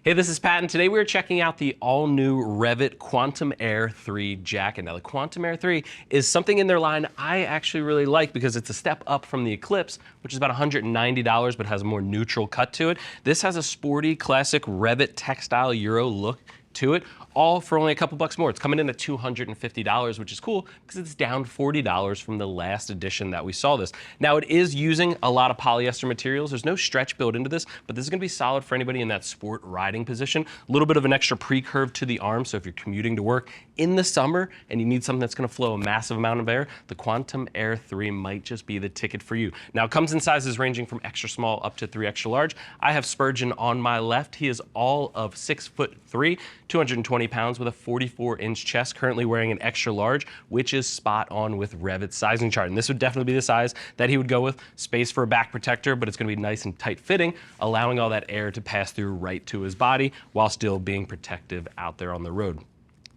Hey, this is Pat, and today we're checking out the all-new REV'IT Quantum Air 3 jacket. Now, the Quantum Air 3 is something in their line I actually really like because it's a step up from the Eclipse, which is about $190, but has a more neutral cut to it. This has a sporty, classic REV'IT textile Euro look to it, all for only a couple bucks more. It's coming in at $250, which is cool because it's down $40 from the last edition that we saw this. Now, it is using a lot of polyester materials. There's no stretch built into this, but this is gonna be solid for anybody in that sport riding position. A little bit of an extra pre-curve to the arm, so if you're commuting to work in the summer and you need something that's gonna flow a massive amount of air, the Quantum Air 3 might just be the ticket for you. Now, it comes in sizes ranging from extra small up to 3 extra large. I have Spurgeon on my left. He is all of 6'3", 220 pounds with a 44-inch chest, currently wearing an extra large, which is spot on with REV'IT's sizing chart. And this would definitely be the size that he would go with. Space for a back protector, but it's gonna be nice and tight fitting, allowing all that air to pass through right to his body while still being protective out there on the road.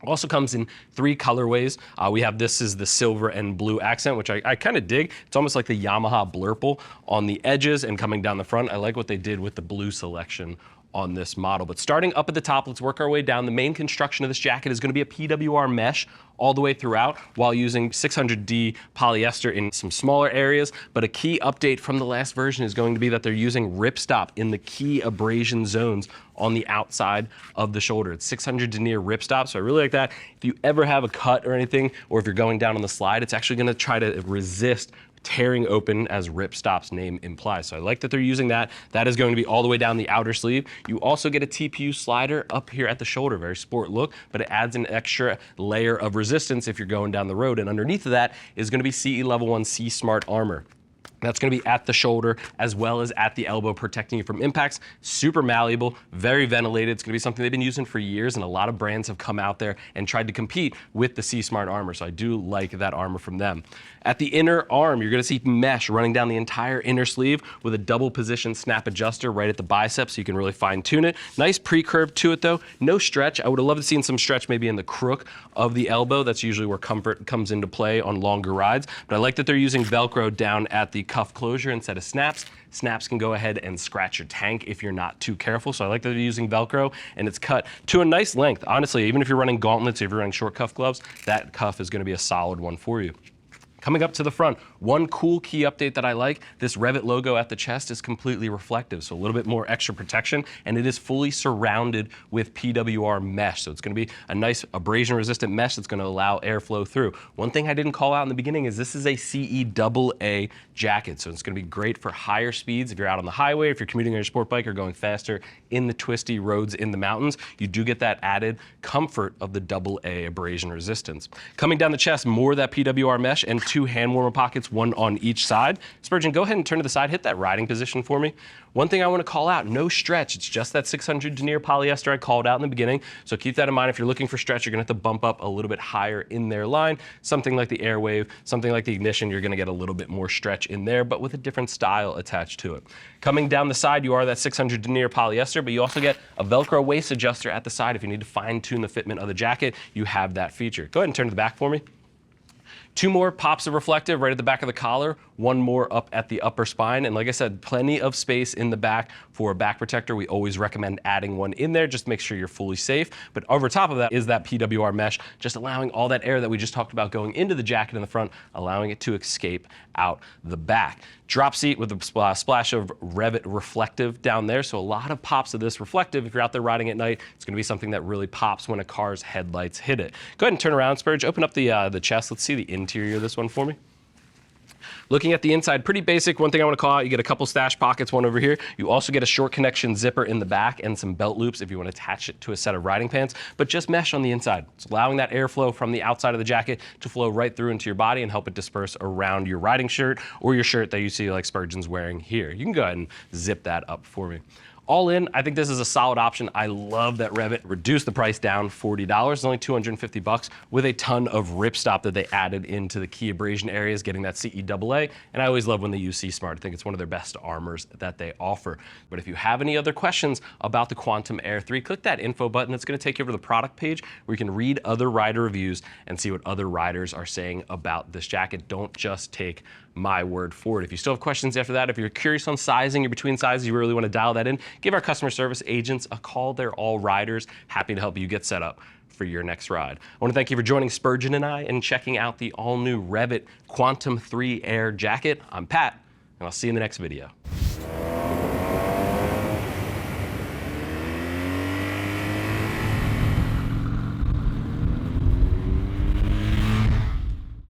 Also comes in 3 colorways. We have this is the silver and blue accent, which I kind of dig. It's almost like the Yamaha blurple on the edges and coming down the front. I like what they did with the blue selection on this model. But starting up at the top, let's work our way down. The main construction of this jacket is going to be a PWR mesh all the way throughout while using 600D polyester in some smaller areas. But a key update from the last version is going to be that they're using ripstop in the key abrasion zones on the outside of the shoulder. It's 600 denier ripstop, so I really like that. If you ever have a cut or anything, or if you're going down on the slide, it's actually going to try to resist tearing open, as ripstop's name implies. So I like that they're using that. That is going to be all the way down the outer sleeve. You also get a TPU slider up here at the shoulder, very sport look, but it adds an extra layer of resistance if you're going down the road. And underneath of that is going to be CE Level 1 SEEMSART armor. That's going to be at the shoulder as well as at the elbow, protecting you from impacts. Super malleable, very ventilated. It's going to be something they've been using for years, and a lot of brands have come out there and tried to compete with the SEEMSART armor, so I do like that armor from them. At the inner arm, you're going to see mesh running down the entire inner sleeve with a double position snap adjuster right at the bicep, so you can really fine tune it. Nice pre-curve to it though, no stretch. I would have loved to seen some stretch maybe in the crook of the elbow. That's usually where comfort comes into play on longer rides, but I like that they're using Velcro down at the cuff closure instead of snaps. Snaps can go ahead and scratch your tank if you're not too careful, so I like that they're using Velcro, and it's cut to a nice length. Honestly, even if you're running gauntlets, if you're running short cuff gloves, that cuff is going to be a solid one for you. Coming up to the front, one cool key update that I like, this REV'IT logo at the chest is completely reflective, so a little bit more extra protection, and it is fully surrounded with PWR mesh, so it's going to be a nice abrasion-resistant mesh that's going to allow airflow through. One thing I didn't call out in the beginning is this is a CE jacket, so it's going to be great for higher speeds if you're out on the highway, if you're commuting on your sport bike or going faster in the twisty roads in the mountains. You do get that added comfort of the AA abrasion resistance. Coming down the chest, more of that PWR mesh and 2 hand warmer pockets, one on each side. Spurgeon, go ahead and turn to the side, hit that riding position for me. One thing I want to call out, no stretch. It's just that 600 denier polyester I called out in the beginning. So keep that in mind. If you're looking for stretch, you're going to have to bump up a little bit higher in their line. Something like the Airwave, something like the Ignition, you're going to get a little bit more stretch in there, but with a different style attached to it. Coming down the side, you are that 600 denier polyester, but you also get a Velcro waist adjuster at the side. If you need to fine tune the fitment of the jacket, you have that feature. Go ahead and turn to the back for me. 2 more pops of reflective right at the back of the collar, 1 more up at the upper spine, and like I said, plenty of space in the back for a back protector. We always recommend adding one in there, just to make sure you're fully safe. But over top of that is that PWR mesh, just allowing all that air that we just talked about going into the jacket in the front, allowing it to escape out the back. Drop seat with a splash of REV'IT reflective down there, so a lot of pops of this reflective. If you're out there riding at night, it's going to be something that really pops when a car's headlights hit it. Go ahead and turn around, Spurge. Open up the chest. Let's see the interior of this one for me. Looking at the inside, pretty basic. One thing I want to call out, you get a couple stash pockets, one over here. You also get a short connection zipper in the back and some belt loops if you want to attach it to a set of riding pants, but just mesh on the inside. It's allowing that airflow from the outside of the jacket to flow right through into your body and help it disperse around your riding shirt or your shirt that you see like Spurgeon's wearing here. You can go ahead and zip that up for me. All in, I think this is a solid option. I love that REV'IT reduced the price down $40. It's only 250 bucks with a ton of ripstop that they added into the key abrasion areas, getting that CE and I always love when they use SEEMSART. I think it's one of their best armors that they offer. But if you have any other questions about the Quantum Air 3, click that info button. It's going to take you over to the product page where you can read other rider reviews and see what other riders are saying about this jacket. Don't just take my word for it. If you still have questions after that, if you're curious on sizing, you're between sizes, you really want to dial that in, give our customer service agents a call. They're all riders, happy to help you get set up for your next ride. I want to thank you for joining Spurgeon and I and checking out the all-new REV'IT Quantum 3 Air jacket. I'm Pat, and I'll see you in the next video.